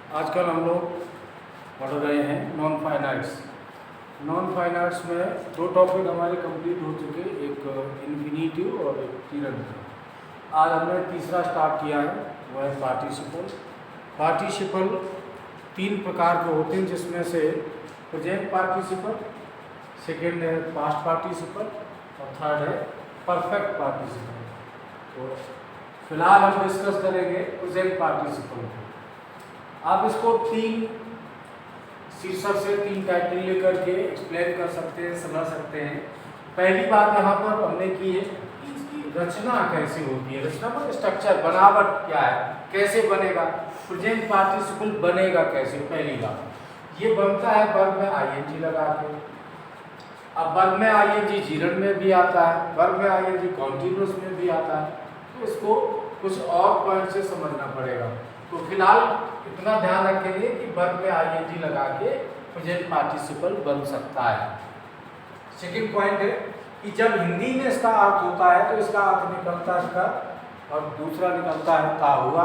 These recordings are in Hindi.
आजकल हम लोग पढ़ रहे हैं non fine arts. Non fine arts में दो टॉपिक हमारे कंप्लीट हो चुके, एक इन्फिनिटिव और एक तिरंगा। आज हमने तीसरा स्टार्ट किया है, वह है पार्टिसिपल। पार्टिसिपल तीन प्रकार के होते हैं, जिसमें से प्रेजेंट पार्टिसिपल, सेकेंड है पास्ट पार्टिसिपल और थर्ड है परफेक्ट पार्टिसिपल। तो फिलहाल हम डिस्कस करेंगे प्रेजेंट पार्टिसिपल को। आप इसको तीन शीर्षक से, तीन टाइटल लेकर के एक्सप्लेन कर सकते हैं, समझ सकते हैं। पहली बात यहाँ पर हमने की है कि इसकी रचना कैसे होती है। रचना पर स्ट्रक्चर, बनावट क्या है, कैसे बनेगा प्रेजेंट पार्टिसिपल, बनेगा कैसे। पहली बात ये बनता है वर्ब में आईएनजी लगा के। अब वर्ब में आईएनजी जीरन में भी आता है, वर्ब में आईएनजी कॉन्टिन्यूअस में भी आता है, तो इसको कुछ और पॉइंट से समझना पड़ेगा। तो फिलहाल इतना ध्यान रखेंगे कि वर्ब में आईएनजी लगा के प्रेजेंट पार्टिसिपल बन सकता है। सेकंड पॉइंट है कि जब हिंदी में इसका अर्थ होता है तो इसका अर्थ निकलता है इसका, और दूसरा निकलता है ता हुआ,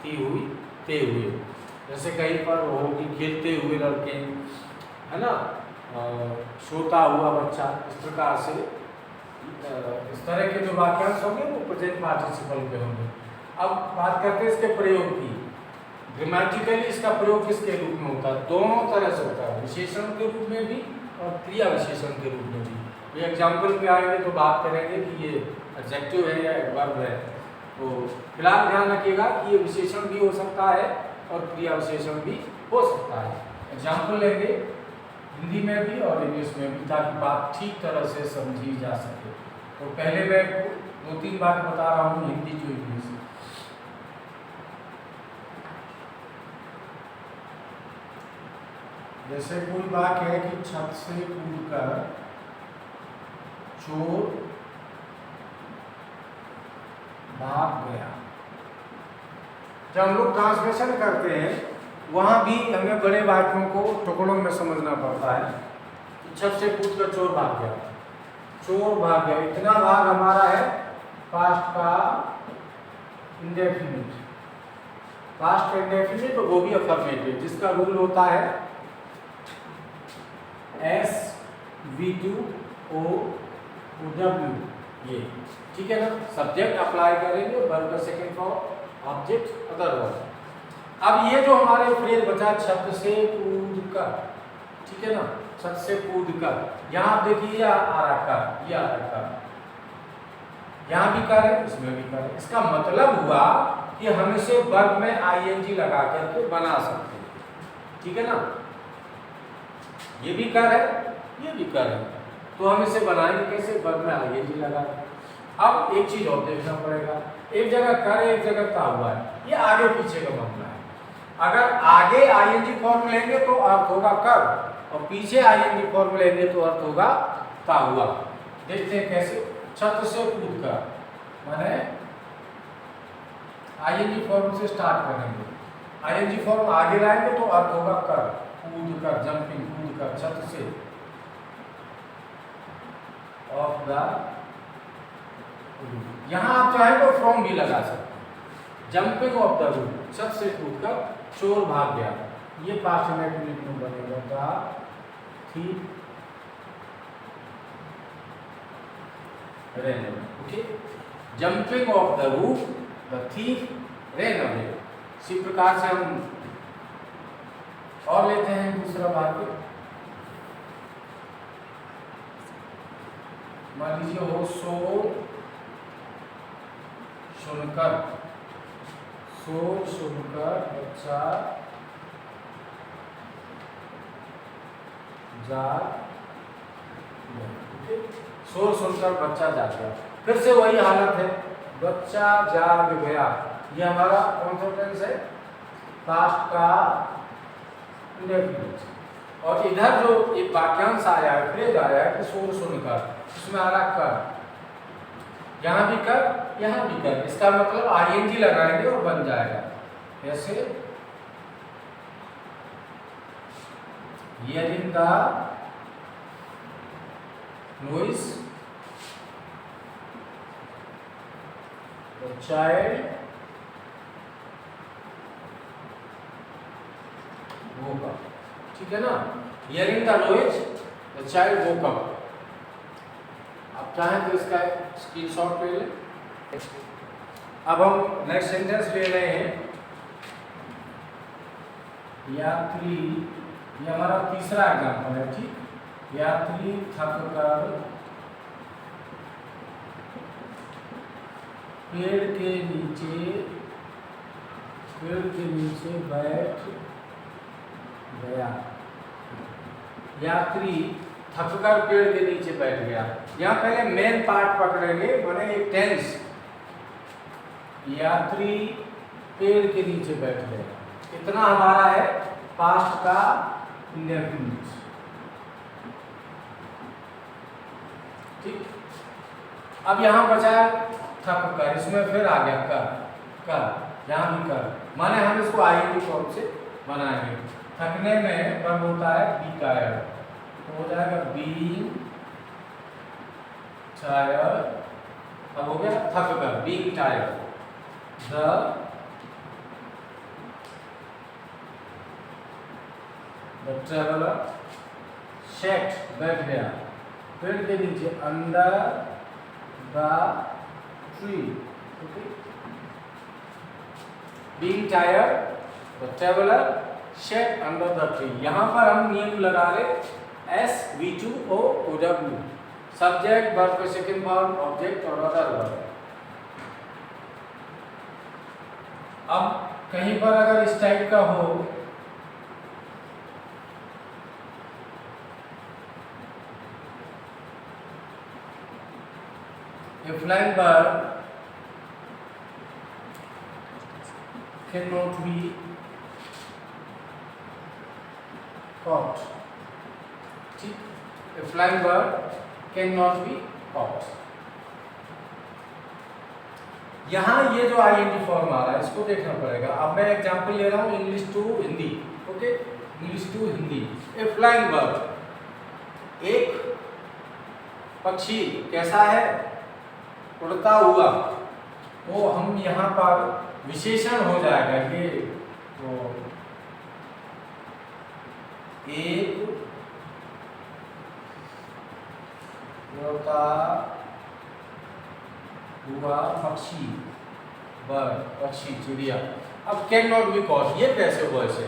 ती हुई, ते हुए। जैसे कहीं पर हो कि खेलते हुए लड़के, है ना, सोता हुआ बच्चा, इस प्रकार से इस तरह के जो वाक्यांश होंगे वो प्रेजेंट पार्टिसिपल के होंगे। अब बात करते हैं इसके प्रयोग की। ग्रामेटिकली इसका प्रयोग किसके रूप में होता है? दोनों तरह से होता है, विशेषण के रूप में भी और क्रिया विशेषण के रूप में भी। ये एग्जाम्पल पे आएंगे तो बात करेंगे कि ये एडजेक्टिव है या एडवर्ब है। तो फिलहाल ध्यान रखिएगा कि ये विशेषण भी हो सकता है और क्रिया विशेषण भी हो सकता है। एग्जाम्पल लेंगे हिंदी में भी और इंग्लिश में भी, ताकि बात ठीक तरह से समझी जा सके। तो पहले मैं दो तीन बात बता रहा हूँ, हिंदी जो इंग्लिश। जैसे कोई वाक्य है कि छत से कूदकर चोर भाग गया। जब हम लोग ट्रांसलेशन करते हैं वहां भी हमें बड़े वाक्यों को टुकड़ों में समझना पड़ता है। छत से कूदकर चोर भाग गया, चोर भाग गया, इतना भाग हमारा है पास्ट का इंडेफिनिट। पास्ट का इंडेफिनिट तो वो भी अफर्मेटिव, जिसका रूल होता है SVTOOW, ये ठीक है ना। सब्जेक्ट अप्लाई करेंगे, वर्ब का second form, object other verb. अब ये जो हमारे फ्रेज बचा छत से कूदकर, ठीक है ना, छत से कूदकर, यहाँ देखिए आ रहा कर, ये आ रहा कर, यहाँ भी कर है, इसमें भी कर है। इसका मतलब हुआ कि हम इसे वर्ब में आईएनजी लगा करके बना सकते हैं, ठीक है ना। ये भी कर है, ये भी कर है, तो हम इसे बनाएंगे कैसे? वर्ब में आईएनजी लगा। अब एक चीज और देखना पड़ेगा, एक जगह कर है, एक जगह ता हुआ है, ये आगे पीछे का मामला है। अगर आगे आईएनजी फॉर्म लेंगे तो अर्थ होगा कर, और पीछे आईएनजी फॉर्म लेंगे तो अर्थ होगा ता हुआ। देखते हैं कैसे। छत से कूदकर माने आईएनजी फॉर्म से स्टार्ट करेंगे, आईएनजी फॉर्म आगे लाएंगे तो अर्थ होगा कर, कूदकर, जंपिंग, कूदकर, छत से, ऑफ द, यहां आप चाहे तो फ्रॉम भी लगा सकते हैं। जंपिंग ऑफ द रूफ, छत से कूदकर चोर भाग गया, ये पास्ट इंडेफिनिट में बनेगा the thief ran away। Okay, jumping of the roof, the thief ran away। इसी प्रकार से हम और लेते हैं दूसरा वाक्य। मान लीजिए हो शोर सुनकर, शोर सुनकर बच्चा जाग गया। शोर सुनकर बच्चा जाग गया, फिर से वही हालत है, बच्चा जाग गया। ये हमारा कौन सा टेंस है? पास्ट का इंडेफिनिट। और इधर जो एक वाक्यांश आया है, फ्रेज आया है कि शोर सुनकर, इसमें आ रहा कर, यहाँ भी कर, यहाँ भी कर। इसका मतलब आईएनजी लगाएंगे और बन जाएगा कैसे? Hearing the noise, the child woke up, ठीक है ना। Hearing the noise, the child woke up। आप चाहें तो इसका स्क्रीनशॉट ले लें। अब हम नेक्स्ट सेंटेंस ले रहे हैं, यात्री, ये हमारा तीसरा एग्जाम्पल है, ठीक। यात्री थक कर पेड़ के नीचे बैठ गया। यात्री थककर पेड़ के नीचे बैठ गया। यहाँ पहले मेन पार्ट पकड़ेंगे, माने एक टेंस। यात्री पेड़ के नीचे बैठ गया, इतना हमारा है पास्ट का इंडेफिनिट, ठीक। अब यहाँ बचा थक कर, इसमें फिर आ गया कर, यहाँ भी कर, माने हम इसको आईएनजी फॉर्म से बनाएंगे। थकने में वर्ब होता है बी टायर्ड, तो हो जाएगा बीइंग टायर्ड। अब हो गया थक कर, being tired. The traveller set, बैठ गया पेड़ के नीचे, under the tree, being tired, the traveller set under the tree. यहाँ पर हम नियम लगा रहे SVTOOW, सब्जेक्ट, वर्ब का सेकंड फॉर्म, ऑब्जेक्ट और अदर वर्ब। अब कहीं पर अगर इस टाइप का हो, a flying bird cannot be caught, ठीक। a flying bird cannot be caught। यहाँ ये जो आईएनजी फॉर्म आ रहा है इसको देखना पड़ेगा। अब मैं एग्जांपल ले रहा हूँ English to Hindi, okay, English to Hindi. A flying bird, एक पक्षी कैसा है, उड़ता हुआ, तो हम यहाँ पर विशेषण हो जाएगा ये, तो एक उड़ता हुआ पक्षी, बर्ड, पक्षी, चिड़िया। अब कैन नॉट बी कॉट, ये कैसे हुआ इसे,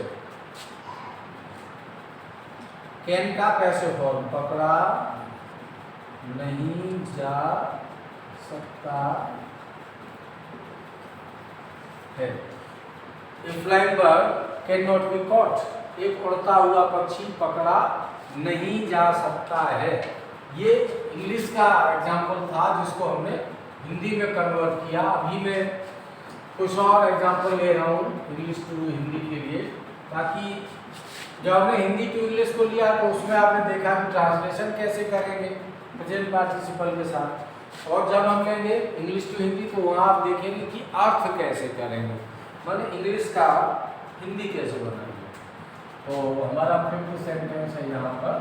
कैन का पैसे फॉर्म, पकड़ा नहीं जा सकता है। A flying bird can not be caught, एक उड़ता हुआ पक्षी पकड़ा नहीं जा सकता है। ये इंग्लिश का एग्जाम्पल था जिसको हमने हिंदी में कन्वर्ट किया। अभी मैं कुछ और एग्जाम्पल ले रहा हूँ इंग्लिश टू हिंदी के लिए, ताकि जब हमने हिंदी टू इंग्लिश को लिया तो उसमें आपने देखा कि ट्रांसलेशन कैसे करेंगे प्रेजेंट पार्टिसिपल के साथ, और जब हम लेंगे इंग्लिश टू हिंदी तो वहाँ आप देखेंगे कि अर्थ कैसे करेंगे, माने इंग्लिश का हिंदी कैसे बनाएंगे। तो हमारा फिफ्थ सेंटेंस है यहाँ पर,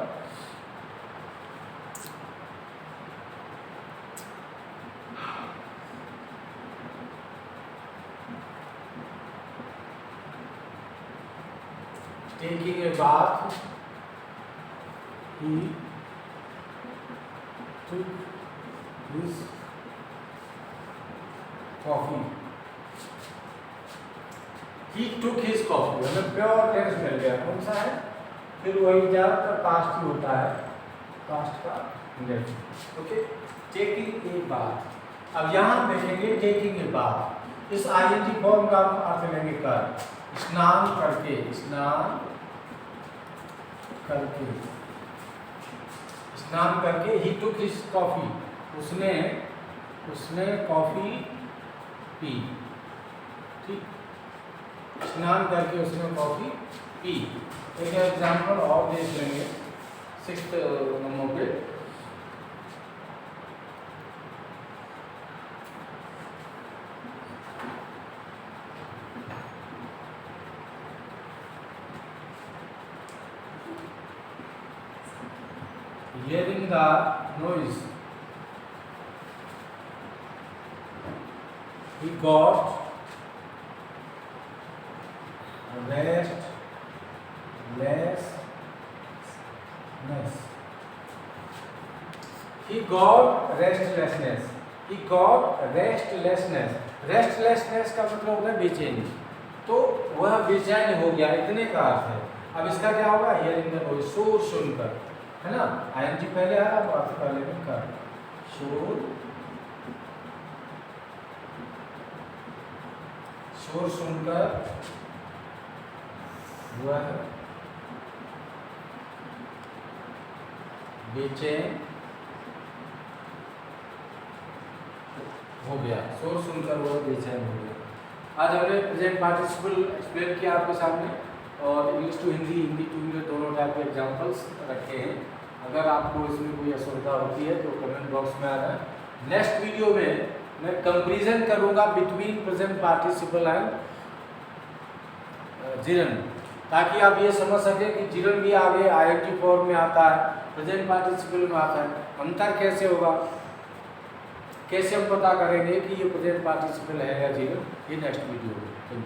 taking a bath, he took his coffee. He took his coffee, हमें प्योर टेंस मिल गया। कौन सा है, फिर वही ज़्यादातर पास्ट ही होता है, पास्ट का indefinite, okay. Taking a bath, अब यहाँ देखेंगे टेकिंग ए बाथ, इस आईएनजी फॉर्म का अर्थ लेंगे कर, स्नान करके, स्नान करके, स्नान करके। ही टुक हिज कॉफी, उसने कॉफी पी, ठीक, स्नान करके उसने कॉफी पी। एक एग्जाम्पल और देख लेंगे 6th नंबर पे, hearing the noise, he got rest restlessness. He got restlessness. He got restlessness. Restlessness का मतलब होता है बेचैनी, तो वह बेचैन हो गया, इतने का अर्थ है। अब इसका क्या होगा, हियरिंग द नॉइज, शोर सुनकर, है ना, आईएनजी पहले आया, बात पहले में कर, शोर सुनकर वह बेचैन हो गया, शोर सुनकर वह बेचैन हो गया। आज हमने प्रेजेंट पार्टिसिपल एक्सप्लेन किया आपके सामने, और English to Hindi, Hindi to English दोनों टाइप के एग्जांपल्स रखे हैं। अगर आपको इसमें कोई असुविधा होती है तो कमेंट बॉक्स में आना है। नेक्स्ट वीडियो में मैं कंपैरिजन करूंगा बिटवीन प्रेजेंट पार्टिसिपल एंड जिरन, ताकि आप ये समझ सकें कि जिरन भी आगे आईएनजी फॉर्म में आता है, प्रेजेंट पार्टिसिपल में आता है, अंतर कैसे होगा, कैसे हम पता करेंगे कि ये प्रेजेंट पार्टिसिपल है या जिरन, ये नेक्स्ट वीडियो में। Thank you.